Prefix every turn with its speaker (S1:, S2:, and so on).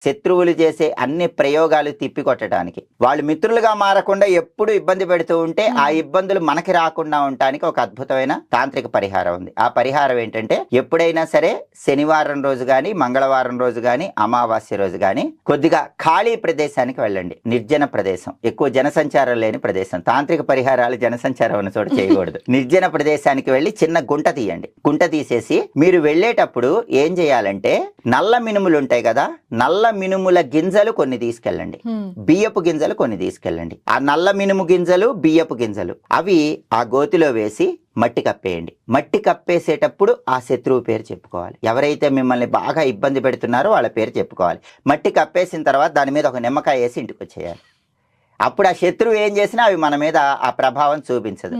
S1: శత్రువులు చేసే అన్ని ప్రయోగాలు తిప్పికొట్టడానికి. వాళ్ళు మిత్రులుగా మారకుండా ఎప్పుడు ఇబ్బంది పెడుతూ ఉంటే ఆ ఇబ్బందులు మనకి రాకుండా ఉండటానికి ఒక అద్భుతమైన తాంత్రిక పరిహారం ఉంది. ఆ పరిహారం ఏంటంటే, ఎప్పుడైనా సరే శనివారం రోజు గాని, మంగళవారం రోజు గాని, అమావాస్య రోజు గాని కొద్దిగా ఖాళీ ప్రదేశానికి వెళ్ళండి. నిర్జన ప్రదేశం, ఎక్కువ జనసంచారం లేని ప్రదేశం. తాంత్రిక పరిహారాలు జనసంచారం ఉన్న చోట చేయకూడదు. నిర్జన ప్రదేశానికి వెళ్ళి చిన్న గుంట తీయండి. గుంట తీసేసి మీరు వెళ్ళేటప్పుడు ఏం చేయాలంటే, నల్ల మినుములు ఉంటాయి కదా, నల్ల మినుముల గింజలు కొన్ని తీసుకెళ్ళండి, బియ్యపు గింజలు కొన్ని తీసుకెళ్ళండి. ఆ నల్ల మినుము గింజలు, బియ్యపు గింజలు అవి ఆ గోతిలో వేసి మట్టి కప్పేయండి. మట్టి కప్పేసేటప్పుడు ఆ శత్రువు పేరు చెప్పుకోవాలి. ఎవరైతే మిమ్మల్ని బాగా ఇబ్బంది పెడుతున్నారో వాళ్ళ పేరు చెప్పుకోవాలి. మట్టి కప్పేసిన తర్వాత దాని మీద ఒక నిమ్మకాయ వేసి ఇంటికి వచ్చేయాలి. అప్పుడు ఆ శత్రువు ఏం చేసినా అవి మన మీద ఆ ప్రభావం చూపించదు.